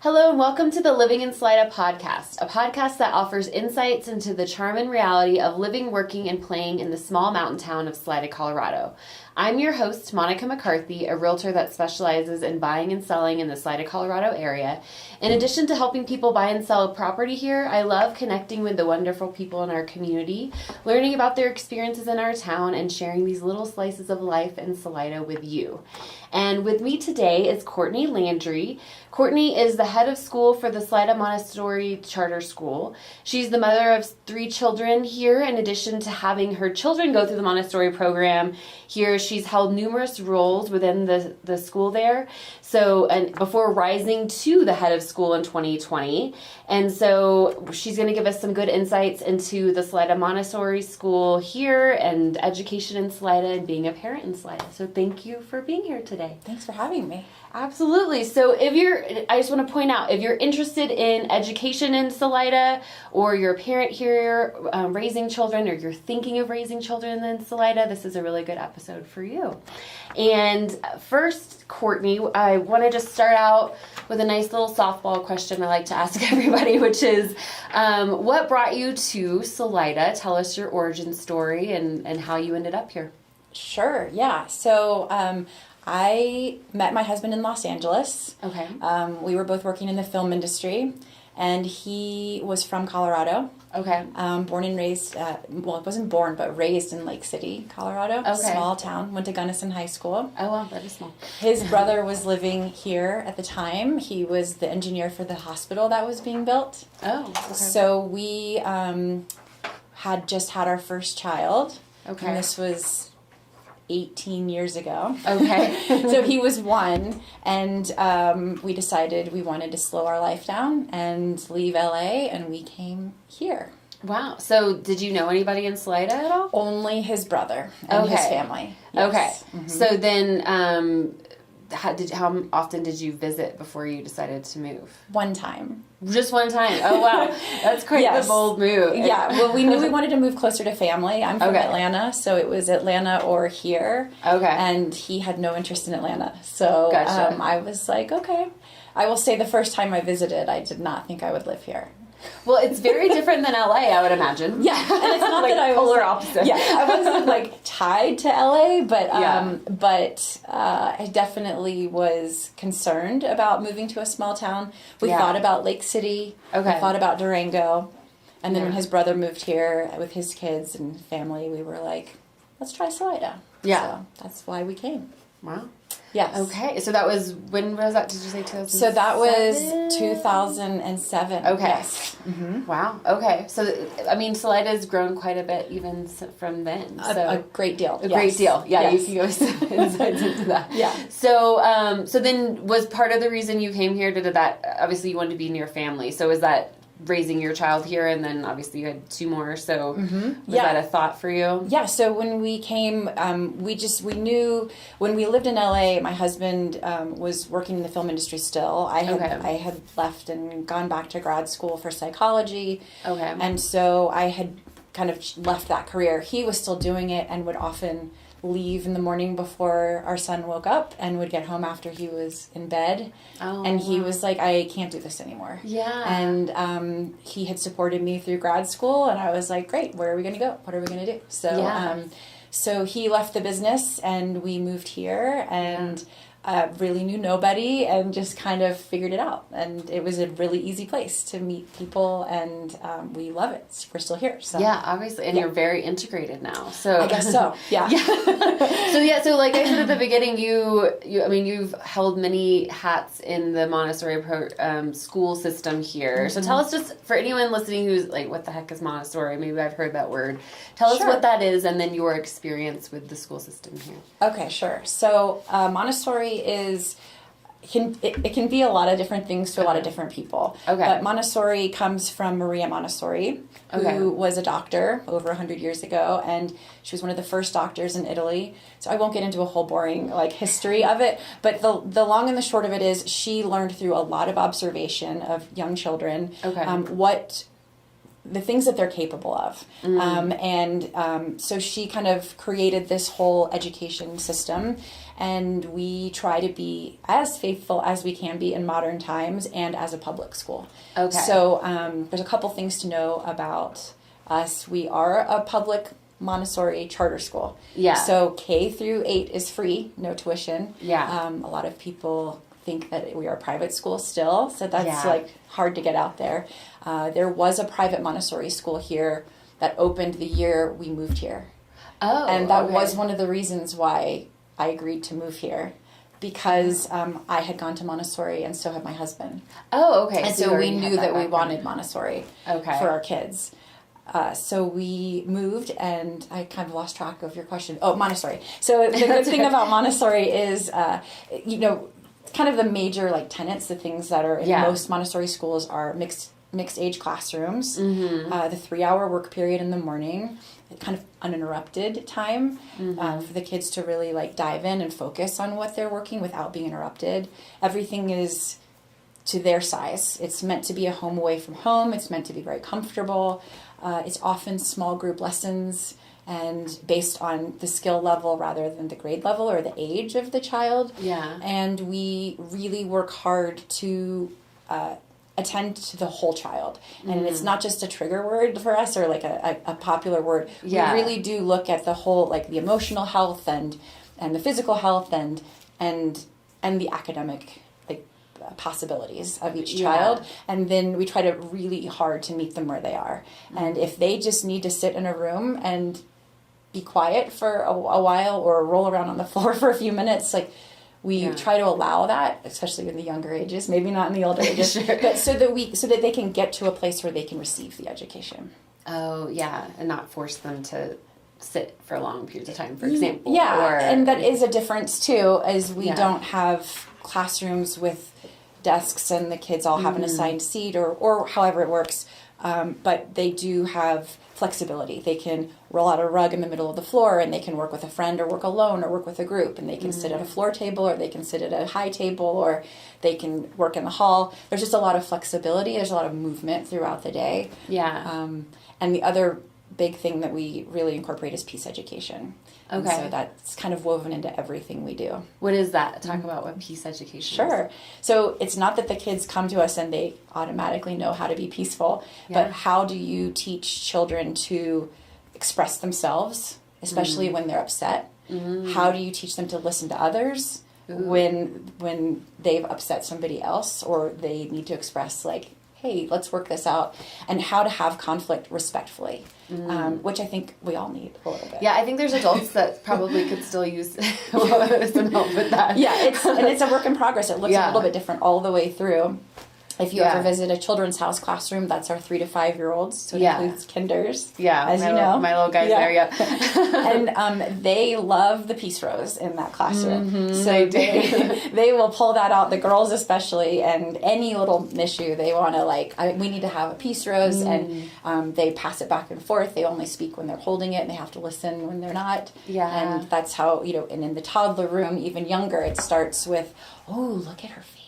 Hello and welcome to the Living in Salida podcast, a podcast that offers insights into the charm and reality of living, working, and playing in the small mountain town of Salida, Colorado. I'm your host, McCarthy, a realtor that specializes in buying and selling in the Salida, Colorado area. In addition to helping people buy and sell property here, I love connecting with the wonderful people in our community, learning about their experiences in our town, and sharing these little slices of life in Salida with you. And with me today is Courtney Landry. Courtney is the head of school for the Salida Montessori Charter School. She's the mother of 3 children here. In addition to having her children go through the Montessori program here, she's held numerous roles within the school there. And before rising to the head of school in 2020. And so she's going to give us some good insights into the Salida Montessori School here and education in Salida and being a parent in Salida. So thank you for being here today. Thanks for having me. Absolutely. So I just want to point out, if you're interested in education in Salida, or you're a parent here raising children, or you're thinking of raising children in Salida, this is a really good episode for you. And first, Courtney, I want to just start out with a nice little softball question I like to ask everybody, which is, what brought you to Salida? Tell us your origin story and how you ended up here. Sure, yeah. So I met my husband in Los Angeles. Okay. We were both working in the film industry, and he was from Colorado. Okay. Born and raised, wasn't born, but raised in Lake City, Colorado. Okay. Small town. Went to Gunnison High School. Oh, wow, that is small. His brother was living here at the time. He was the engineer for the hospital that was being built. Oh, okay. So we had just had our first child. Okay. And this was 18 years ago. Okay. So he was 1, and we decided we wanted to slow our life down and leave LA, and we came here. Wow. So did you know anybody in Salida at all? Only his brother and his family. Yes. Okay. Mm-hmm. So then how often did you visit before you decided to move? 1 time. Just 1 time. Oh, wow. That's quite the bold move. Yeah. Well, we knew we wanted to move closer to family. I'm from Okay. Atlanta, so it was Atlanta or here. Okay. And he had no interest in Atlanta. So Gotcha. I was like, okay. I will say the first time I visited, I did not think I would live here. Well, it's very different than LA, I would imagine. Yeah, and it's not like that I was polar opposite. Yeah, I wasn't like tied to LA, but Yeah. I definitely was concerned about moving to a small town. We Yeah. thought about Lake City. Okay. We thought about Durango, and then Yeah. when his brother moved here with his kids and family, we were like, let's try Salida. Yeah. So that's why we came. Wow. Yes. Okay. So that was, when was that? Did you say 2007? So that was 2007. Okay. Yes. Mm-hmm. Wow. Okay. So, Salida's grown quite a bit even from then. So A great deal. A great deal. Yeah, Yes. you can give us some insights into that. Yeah. So then was part of the reason you came here to that, obviously you wanted to be near family. So is that raising your child here, and then obviously you had 2 more, so was that a thought for you? Yeah, so when we came, we knew when we lived in LA, my husband was working in the film industry still. I had left and gone back to grad school for psychology. Okay. And so I had kind of left that career. He was still doing it and would often leave in the morning before our son woke up and would get home after he was in bed. And he was like, I can't do this anymore. Yeah. And he had supported me through grad school, and I was like, great, where are we going to go? What are we going to do? So so he left the business and we moved here, and really knew nobody and just kind of figured it out. And it was a really easy place to meet people, and we love it. We're still here. So. Yeah, obviously. And you're very integrated now. So I guess so. Yeah. So like I said at the beginning, you've held many hats in the Montessori school system here. Mm-hmm. So tell us, just for anyone listening who's like, what the heck is Montessori? Maybe I've heard that word. Tell us what that is, and then your experience with the school system here. Okay, sure. So Montessori it can be a lot of different things to a lot of different people. Okay. But Montessori comes from Maria Montessori, who was a doctor over 100 years ago, and she was one of the first doctors in Italy. So I won't get into a whole boring history of it, but the long and the short of it is she learned through a lot of observation of young children what the things that they're capable of. So she kind of created this whole education system, and we try to be as faithful as we can be in modern times and as a public school. Okay. So there's a couple things to know about us. We are a public Montessori charter school. Yeah. So K through 8 is free, no tuition. Yeah. A lot of people think that we are a private school still, so that's Yeah. like hard to get out there. There was a private Montessori school here that opened the year we moved here. Oh, and that okay. was one of the reasons why I agreed to move here, because I had gone to Montessori and so had my husband. Oh, okay. And you so we already had knew that we background. wanted Montessori Okay. for our kids. So we moved, and I kind of lost track of your question. Oh, Montessori. So the good thing about Montessori is, kind of the major like tenets, the things that are in most Montessori schools are mixed age classrooms, the 3-hour work period in the morning, kind of uninterrupted time for the kids to really like dive in and focus on what they're working without being interrupted. Everything is to their size. It's meant to be a home away from home. It's meant to be very comfortable. It's often small group lessons and based on the skill level rather than the grade level or the age of the child. Yeah. And we really work hard to attend to the whole child. And it's not just a trigger word for us or like a popular word. Yeah. We really do look at the whole, like the emotional health and the physical health and the academic possibilities of each child, and then we try to really hard to meet them where they are. And if they just need to sit in a room and be quiet for a while or roll around on the floor for a few minutes, like we try to allow that, especially in the younger ages, maybe not in the older ages, Sure. but so that they can get to a place where they can receive the education. Oh, yeah, and not force them to sit for long periods of time, for example. Yeah, and that is a difference too, as we don't have classrooms with desks and the kids all have an assigned seat or however it works, but they do have flexibility. They can roll out a rug in the middle of the floor and they can work with a friend or work alone or work with a group, and they can sit at a floor table or they can sit at a high table or they can work in the hall. There's just a lot of flexibility. There's a lot of movement throughout the day. Yeah. And the other big thing that we really incorporate is peace education. Okay. And so that's kind of woven into everything we do. What is that? Talk about what peace education is. Sure. So it's not that the kids come to us and they automatically know how to be peaceful, but how do you teach children to express themselves, especially when they're upset? How do you teach them to listen to others when they've upset somebody else or they need to express like, hey, let's work this out, and how to have conflict respectfully, which I think we all need a little bit. Yeah, I think there's adults that probably could still use some help with that. Yeah, it's a work in progress. It looks a little bit different all the way through. If you ever visit a children's house classroom, that's our 3 to 5 year olds. So it includes kinders. Yeah, as you know, my little guys there. Yeah, and they love the peace rose in that classroom. So they will pull that out. The girls especially, and any little issue they want to we need to have a peace rose, and they pass it back and forth. They only speak when they're holding it, and they have to listen when they're not. Yeah, and that's how And in the toddler room, even younger, it starts with, "Oh, look at her face.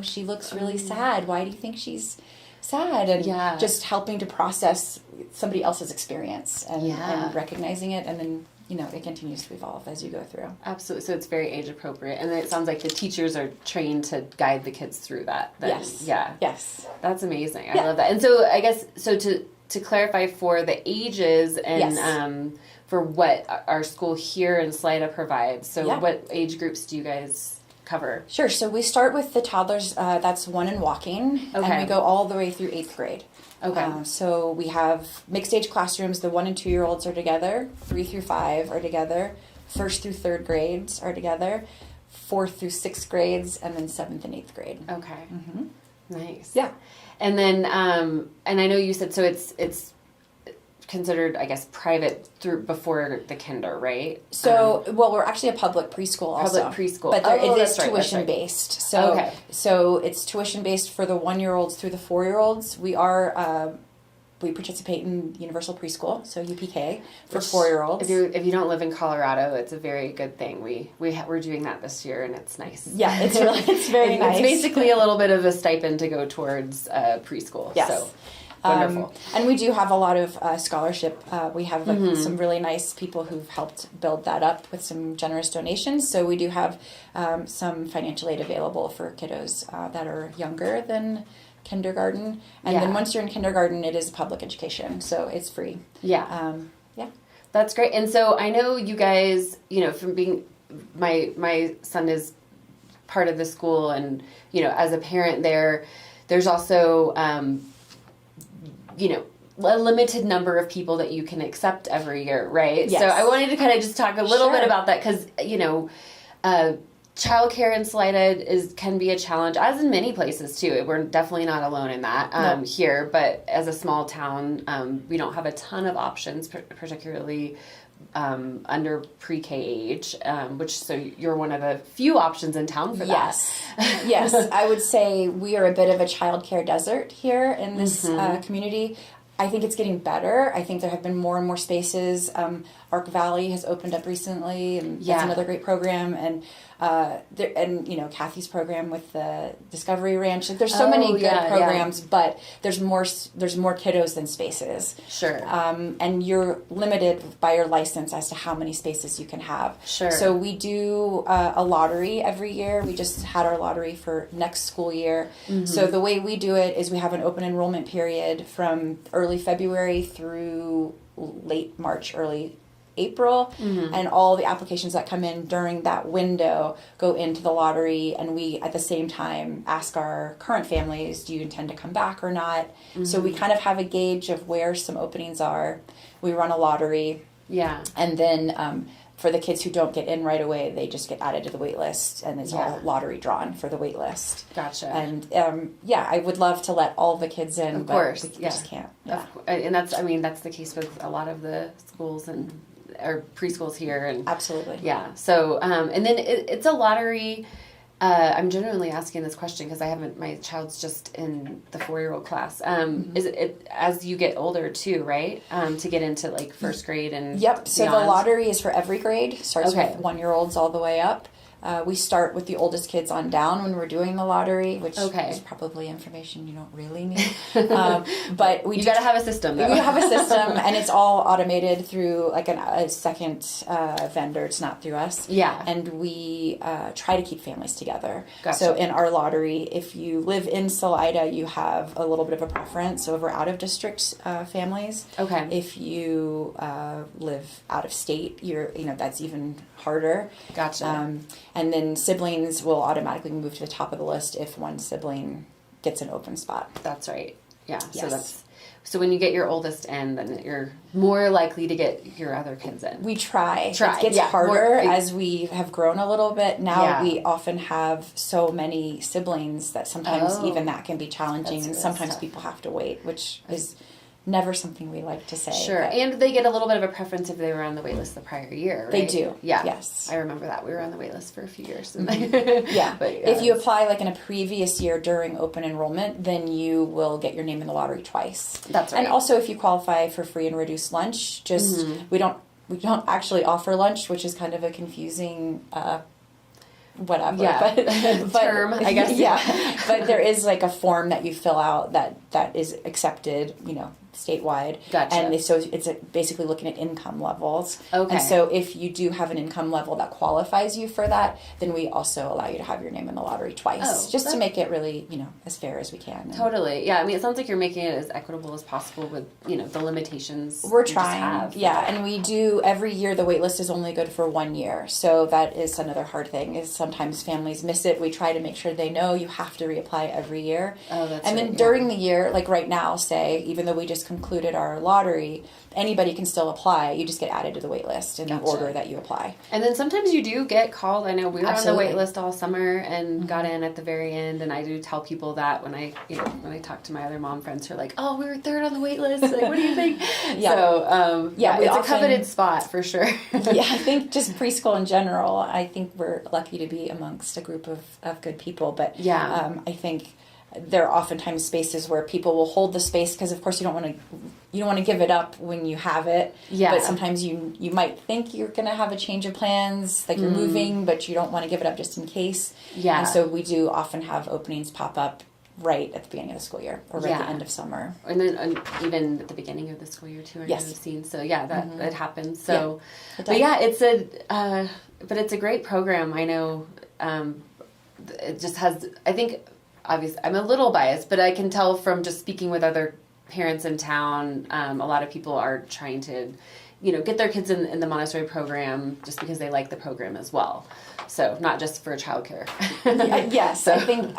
She looks really sad. Why do you think she's sad?" And just helping to process somebody else's experience and recognizing it, and then it continues to evolve as you go through. Absolutely. So it's very age appropriate, and it sounds like the teachers are trained to guide the kids through that. Yes. Yeah. Yes. That's amazing. I love that. And so I guess to clarify for the ages and for what our school here in Salida provides. So what age groups do you guys cover? Sure. So we start with the toddlers. That's 1 and walking, and we go all the way through 8th grade. Okay. So we have mixed age classrooms. The 1 and 2 year olds are together. 3 through 5 are together. 1st through 3rd grades are together. 4th through 6th grades, and then 7th and 8th grade. Okay. Nice. Yeah. And then, and I know you said so. It's considered, I guess, private before the kinder, right? So, we're actually a public preschool also. Public preschool. But it is tuition based. So, okay. So it's tuition based for the 1 year olds through the 4 year olds. We participate in universal preschool, so UPK for 4 year olds. If you don't live in Colorado, it's a very good thing. We're doing that this year, and it's nice. Yeah, it's very nice. It's basically a little bit of a stipend to go towards preschool. Yes. So. Wonderful. And we do have a lot of scholarship. We have some really nice people who've helped build that up with some generous donations. So we do have some financial aid available for kiddos that are younger than kindergarten. And then once you're in kindergarten, it is public education. So it's free. Yeah. Yeah. That's great. And so I know you guys, from being, my son is part of the school, and, as a parent there's also, a limited number of people that you can accept every year, right? Yes. So I wanted to kind of just talk a little Sure. bit about that because, childcare in Salida can be a challenge, as in many places too. We're definitely not alone in that here, but as a small town, we don't have a ton of options, particularly under pre-K age, so you're one of the few options in town for that. Yes, I would say we are a bit of a childcare desert here in this community. I think it's getting better. I think there have been more and more spaces. Arc Valley has opened up recently, and that's another great program. And Kathy's program with the Discovery Ranch. Like, there's so many good programs, but there's more kiddos than spaces. Sure. And you're limited by your license as to how many spaces you can have. Sure. So we do a lottery every year. We just had our lottery for next school year. So the way we do it is we have an open enrollment period from early February through late March, early April, and all the applications that come in during that window go into the lottery, and we at the same time ask our current families, do you intend to come back or not? So we kind of have a gauge of where some openings are. We run a lottery, and then for the kids who don't get in right away, they just get added to the wait list, and it's all lottery drawn for the wait list. Gotcha. And I would love to let all the kids in, of course, but we just can't. And that's the case with a lot of the schools or preschools here, and absolutely. So and then it's a lottery. I'm genuinely asking this question because my child's just in the 4-year-old class. Is it as you get older too, right? To get into like first grade and so the lottery is for every grade. Starts with 1-year-olds all the way up. We start with the oldest kids on down when we're doing the lottery, which is probably information you don't really need. But you got to have a system, though. We have a system, and it's all automated through like a second vendor. It's not through us. And we try to keep families together. Gotcha. So in our lottery, if you live in Salida, you have a little bit of a preference over out-of-district families. If you live out of state, that's even harder. Gotcha. And then siblings will automatically move to the top of the list if one sibling gets an open spot. That's right. Yeah. Yes. So when you get your oldest in, then you're more likely to get your other kids in. We try. It gets harder as we have grown a little bit. Now we often have so many siblings that sometimes even that can be challenging, and sometimes people have to wait, which is never something we like to say. Sure. And they get a little bit of a preference if they were on the wait list the prior year, right? They do. Yeah. Yes. I remember that. We were on the wait list for a few years. But if you apply like in a previous year during open enrollment, then you will get your name in the lottery twice. That's right. And also if you qualify for free and reduced lunch, just we don't actually offer lunch, which is kind of a confusing whatever but term, I guess. But there is like a form that you fill out that is accepted statewide. Gotcha. And so it's basically looking at income levels. Okay. And so if you do have an income level that qualifies you for that, then we also allow you to have your name in the lottery twice, just to make it really, as fair as we can. Totally. Yeah. I mean, it sounds like you're making it as equitable as possible with, the limitations we're trying. And we do every year. The wait list is only good for 1 year. So that is another hard thing is sometimes families miss it. We try to make sure they know you have to reapply every year. Oh, that's and then during the year, like right now, say, even though we just concluded our lottery, anybody can still apply. You just get added to the wait list in the order that you apply. And then sometimes you do get called. I know we were on the wait list all summer and got in at the very end. And I do tell people that when I talk to my other mom friends who are like, oh, we were third on the wait list. Like, what do you think? So, it's a coveted spot for sure. I think just preschool in general, I think we're lucky to be amongst a group of good people. But I think there are oftentimes spaces where people will hold the space because, of course, you don't want to give it up when you have it. But sometimes you might think you're going to have a change of plans, like you're moving, but you don't want to give it up just in case. And so we do often have openings pop up right at the beginning of the school year or right at the end of summer. And then even at the beginning of the school year too, I've seen. So yeah, that happens. So, but yeah, it's a great program. I know, it just has, I think, obviously I'm a little biased, but I can tell from just speaking with other parents in town, a lot of people are trying to, get their kids in the Montessori program just because they like the program as well. So not just for childcare. Yes, so. I think,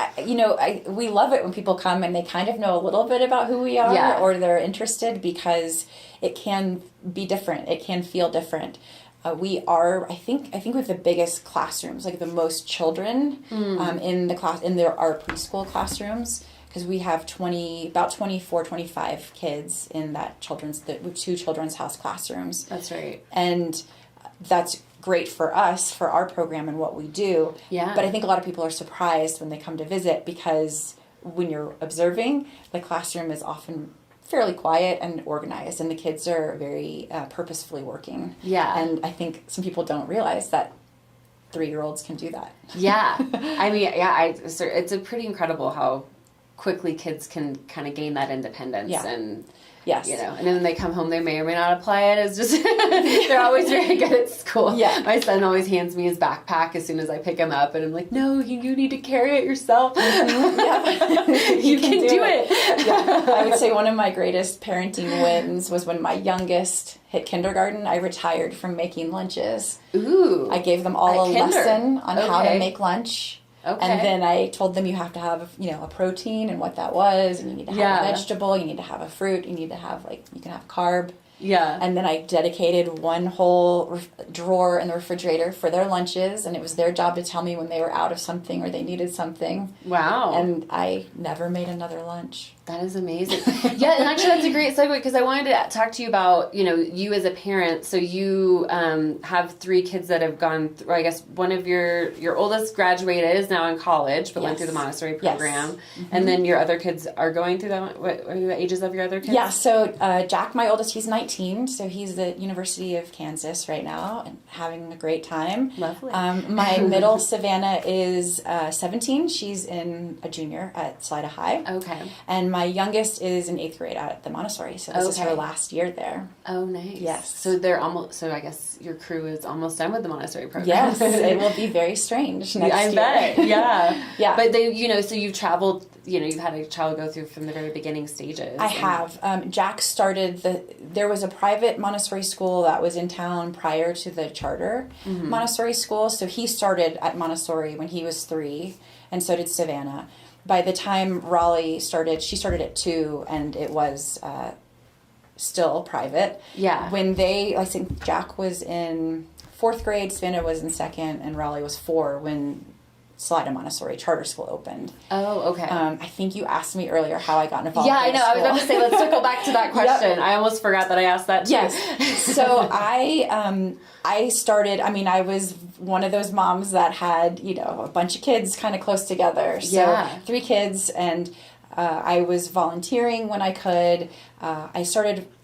we love it when people come and they kind of know a little bit about who we are or they're interested because it can be different. It can feel different. We are, I think we have the biggest classrooms, like the most children in the class, our preschool classrooms. Because we have about 24, 25 kids in that two children's house classrooms. That's right. And that's great for us, for our program and what we do. Yeah. But I think a lot of people are surprised when they come to visit because when you're observing, the classroom is often fairly quiet and organized, and the kids are very purposefully working. Yeah. And I think some people don't realize that 3-year-olds can do that. Yeah. I mean, it's a pretty incredible how quickly kids can kind of gain that independence and yes, and then when they come home they may or may not apply it as just they're always very good at school. My son always hands me his backpack as soon as I pick him up and I'm like, no, you need to carry it yourself. You can do it. I would say one of my greatest parenting wins was when my youngest hit kindergarten. I retired from making lunches. Ooh, I gave them all a lesson on how to make lunch. Okay. And then I told them you have to have, a protein and what that was, and you need to have a vegetable, you need to have a fruit, you need to have, you can have carb. Yeah. And then I dedicated one whole drawer in the refrigerator for their lunches, and it was their job to tell me when they were out of something or they needed something. Wow. And I never made another lunch. That is amazing. Yeah, and actually that's a great segue because I wanted to talk to you about, you as a parent. So you have 3 kids that have gone through, I guess one of your oldest graduated, is now in college, but went through the Montessori program. Yes. Mm-hmm. And then your other kids are going through that. What are the ages of your other kids? Yeah, so Jack, my oldest, he's 19, so he's at University of Kansas right now and having a great time. Lovely. My middle, Savannah, is 17. She's a junior at Salida High. Okay. And my youngest is in 8th grade at the Montessori, so this is her last year there. Oh, nice. Yes. So I guess your crew is almost done with the Montessori program. Yes, it will be very strange next year. I bet, yeah. Yeah. But so you've traveled, you've had a child go through from the very beginning stages. I have. Jack started there was a private Montessori school that was in town prior to the charter Montessori school, so he started at Montessori when he was 3, and so did Savannah. By the time Raleigh started, she started at 2, and it was still private. Yeah. I think Jack was in 4th grade, Savannah was in 2nd, and Raleigh was 4 when Salida Montessori Charter School opened. Oh, okay. I think you asked me earlier how I got involved. Yeah, I know. I was about to say, let's circle back to that question. Yep. I almost forgot that I asked that too. Yes. So I started, I was one of those moms that had, a bunch of kids kind of close together. So 3 kids, and I was volunteering when I could.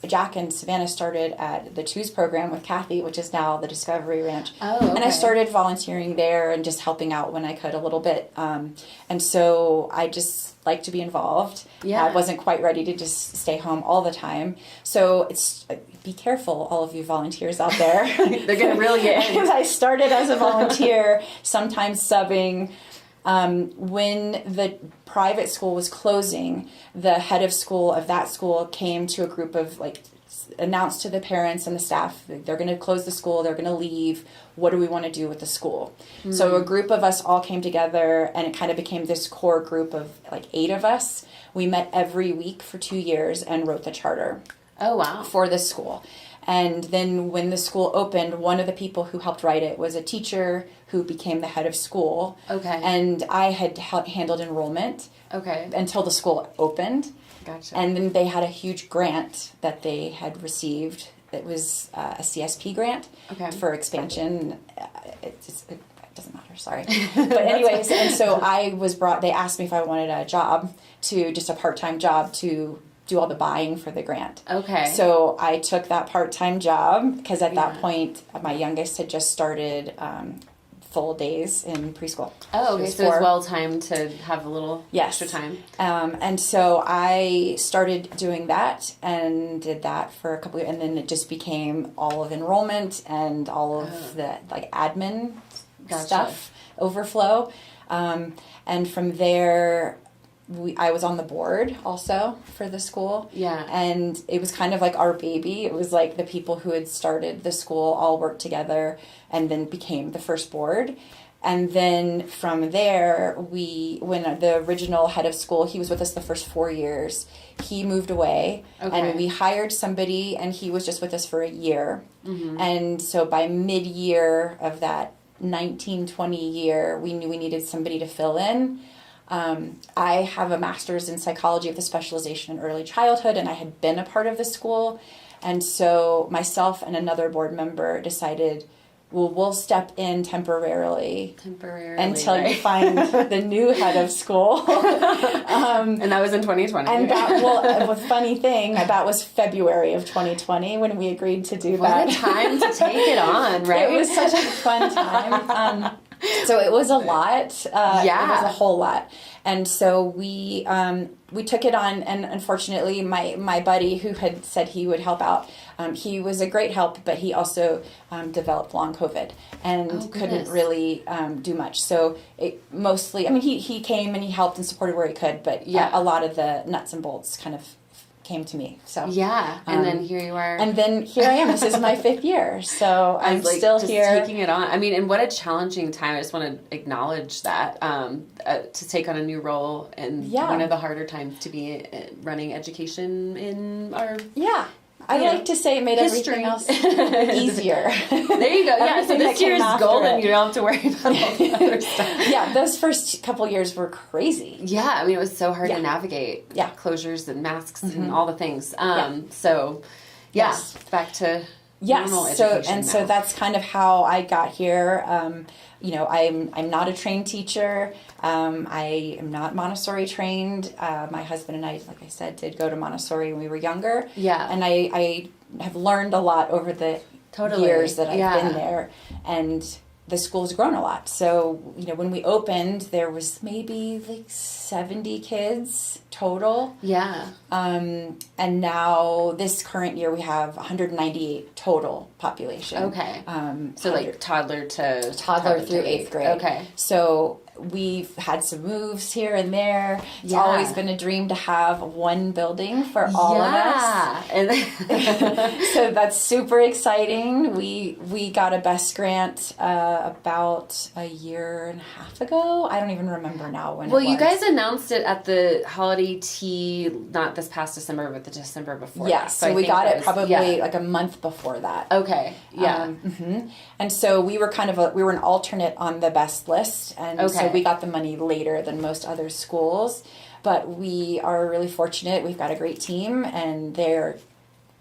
Jack and Savannah started at the Twos program with Kathy, which is now the Discovery Ranch. Oh, okay. And I started volunteering there and just helping out when I could a little bit. And so I just like to be involved. Yeah. I wasn't quite ready to just stay home all the time. So be careful, all of you volunteers out there. They're going to reel you in. I started as a volunteer, sometimes subbing. When the private school was closing, the head of school of that school came to a group of announced to the parents and the staff, they're going to close the school, they're going to leave. What do we want to do with the school? Mm-hmm. So a group of us all came together, and it kind of became this core group of 8 of us. We met every week for 2 years and wrote the charter. Oh, wow. For this school. And then when the school opened, one of the people who helped write it was a teacher who became the head of school. Okay. And I had handled enrollment. Okay. Until the school opened. Gotcha. And then they had a huge grant that they had received. It was a CSP grant for expansion. It doesn't matter, sorry. But anyways, and so they asked me if I wanted a job, just a part-time job to do all the buying for the grant. Okay. So I took that part-time job because at that point, my youngest had just started full days in preschool. Oh, okay. So it's well timed to have a little extra time. And so I started doing that and did that for a couple of years, and then it just became all of enrollment and all of the like admin stuff, overflow. And from there, I was on the board also for the school. Yeah. And it was kind of like our baby. It was like the people who had started the school all worked together and then became the first board. And then from there, when the original head of school, he was with us the first 4 years, he moved away. Okay. And we hired somebody, and he was just with us for a year. Mm-hmm. And so by mid-year of that 1920 year, we knew we needed somebody to fill in. I have a master's in psychology with a specialization in early childhood, and I had been a part of the school. And so myself and another board member decided, well, we'll step in temporarily until you find the new head of school. And that was in 2020. And the funny thing, that was February of 2020 when we agreed to do that. What a time to take it on, right? It was such a fun time. So it was a lot. It was a whole lot. And so we took it on, and unfortunately my buddy who had said he would help out, he was a great help, but he also developed long COVID and couldn't really do much. So it mostly, I mean, he came and he helped and supported where he could, but a lot of the nuts and bolts kind of came to me. So and then here you are. And then here I am. This is my 5th year, so I'm like, still just here, taking it on. I mean, and what a challenging time. I just want to acknowledge that to take on a new role and one of the harder times to be running education in our I like to say it made everything else easier. There you go. Yeah, so this year is golden. You don't have to worry about all the other stuff. Yeah, those first couple years were crazy. Yeah, I mean, it was so hard to navigate. Yeah. Closures and masks and all the things. So, back to normal education so that's kind of how I got here. I'm not a trained teacher. I am not Montessori trained. My husband and I, like I said, did go to Montessori when we were younger. Yeah. And I have learned a lot over the years that I've been there. And the school's grown a lot. So, when we opened, there was maybe like 70 kids total. Yeah. And now this current year we have 198 total population. Okay. So like toddler through 8th grade. Okay. So we've had some moves here and there. It's always been a dream to have one building for all of us. So that's super exciting. We got a BEST grant about a year and a half ago. I don't even remember now when it was. Well, you guys announced it at the holiday tea, not this past December, but the December before. Yeah, so we got it probably like a month before that. Okay, yeah. And so we were we were an alternate on the BEST list, and so we got the money later than most other schools. But we are really fortunate. We've got a great team, and they're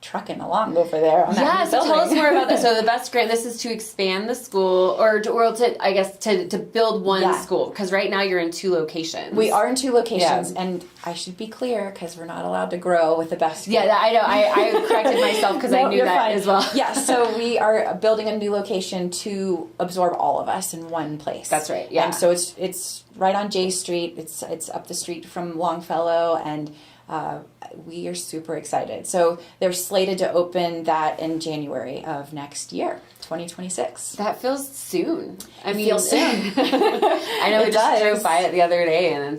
trucking along over there on that so tell us more about this. So the BEST grant, this is to expand the school, or to build one school, because right now you're in 2 locations. We are in 2 locations, and I should be clear because we're not allowed to grow with the BEST grant. Yeah, I know. I corrected myself because I knew that as well. Yeah, so we are building a new location to absorb all of us in one place. That's right. Yeah, and so it's right on J Street. It's up the street from Longfellow, and we are super excited. So they're slated to open that in January of next year, 2026. That feels soon. I mean, feels soon. I know we just drove by it the other day, and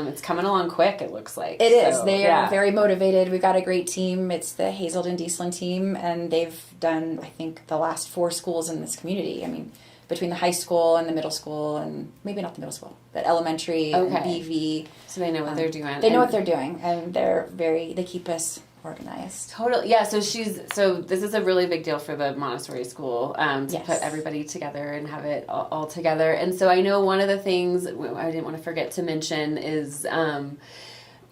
it's coming along quick, it looks like. It is. They are very motivated. We've got a great team. It's the Hazelden Dieslin team, and they've done, I think, the last 4 schools in this community. I mean, between the high school and the middle school, and maybe not the middle school, but elementary and BV. So they know what they're doing. They know what they're doing, and they keep us organized. Totally. Yeah, so this is a really big deal for the Montessori school, to put everybody together and have it all together. And so I know one of the things I didn't want to forget to mention is,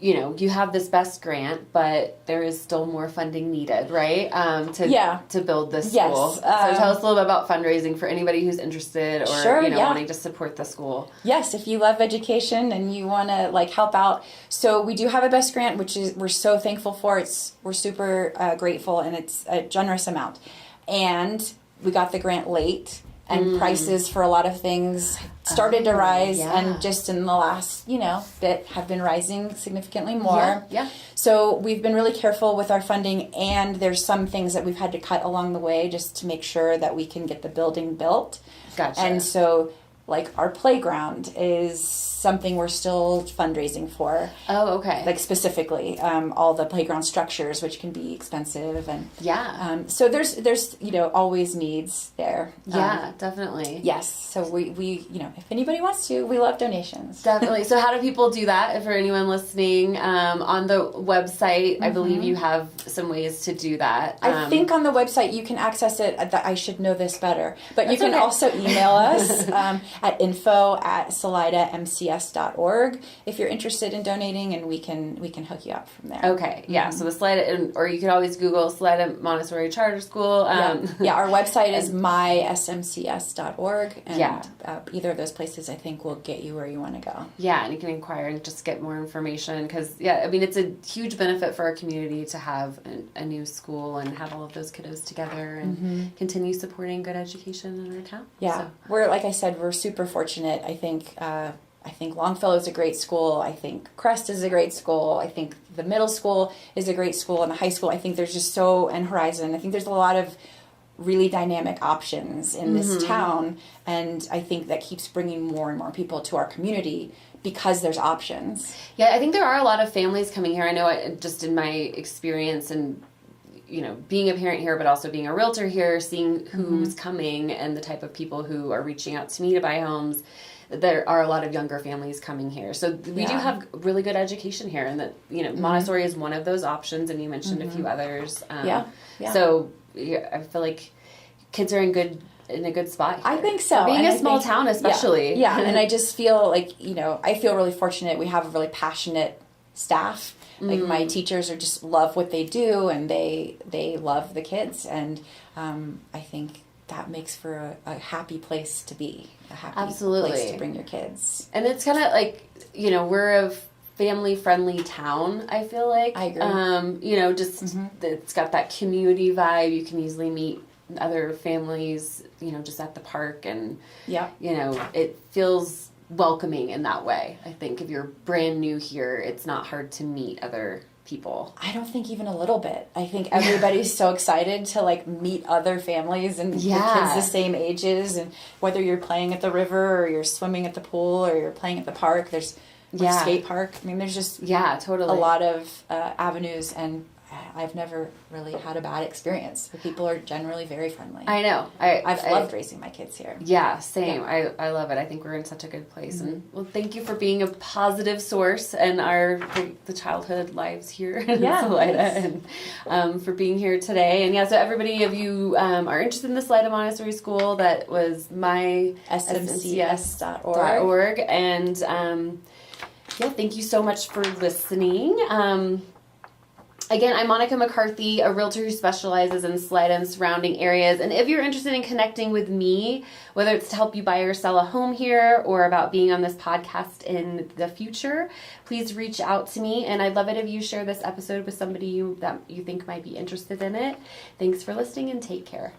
you have this BEST grant, but there is still more funding needed, right? To build this school. So tell us a little bit about fundraising for anybody who's interested or wanting to support the school. Yes, if you love education and you want to help out. So we do have a BEST grant, which we're so thankful for. We're super grateful, and it's a generous amount. And we got the grant late. and prices for a lot of things started to rise, yeah. and just in the last, bit have been rising significantly more. Yeah. So we've been really careful with our funding, and there's some things that we've had to cut along the way just to make sure that we can get the building built. Gotcha. And so, like, our playground is something we're still fundraising for. Oh, okay. Like, specifically, all the playground structures, which can be expensive, and so there's always needs there. Yeah, definitely. Yes. So we if anybody wants to, we love donations. Definitely. So how do people do that? For anyone listening, on the website, I believe you have some ways to do that. I think on the website you can access it. I should know this better, but you can okay. also email us at info@salidamcs.org if you're interested in donating, and we can hook you up from there. Okay. Yeah. So the Salida, or you could always Google Salida Montessori Charter School. Our website is mysmcs.org, and either of those places I think will get you where you want to go. Yeah, and you can inquire and just get more information, because it's a huge benefit for our community to have a new school and have all of those kiddos together and continue supporting good education in our town. Yeah, so. We're, like I said, we're super fortunate. I think Longfellow is a great school. I think Crest is a great school. I think the middle school is a great school, and the high school, I think there's just and Horizon. I think there's a lot of really dynamic options in this town, and I think that keeps bringing more and more people to our community because there's options. Yeah, I think there are a lot of families coming here. I know, just in my experience and being a parent here, but also being a realtor here, seeing who's coming and the type of people who are reaching out to me to buy homes, there are a lot of younger families coming here. So we do have really good education here, and that, Montessori is one of those options, and you mentioned a few others. So I feel like kids are in a good spot here. I think so. For being and a small town especially. Yeah, and I just feel like, I feel really fortunate. We have a really passionate staff. Like, my teachers just love what they do, and they love the kids, and I think that makes for a happy place to be, a happy place to bring your kids. And it's kind of like, we're a family-friendly town, I feel like. I agree. It's got that community vibe. You can easily meet other families, just at the park, and, it feels welcoming in that way. I think if you're brand new here, it's not hard to meet other people. I don't think even a little bit. I think everybody's so excited to meet other families and kids the same ages, and whether you're playing at the river or you're swimming at the pool or you're playing at the park, there's skate park. I mean, there's just totally a lot of avenues, and I've never really had a bad experience. The people are generally very friendly. I know. I've loved raising my kids here. Yeah, same. Yeah. I love it. I think we're in such a good place. And thank you for being a positive source in the childhood lives here in Salida, and for being here today. And so everybody, if you are interested in the Salida Montessori School, that was mysmcs.org. And thank you so much for listening. Again, I'm Monica McCarthy, a realtor who specializes in Salida and surrounding areas. And if you're interested in connecting with me, whether it's to help you buy or sell a home here or about being on this podcast in the future, please reach out to me. And I'd love it if you share this episode with somebody that you think might be interested in it. Thanks for listening, and take care.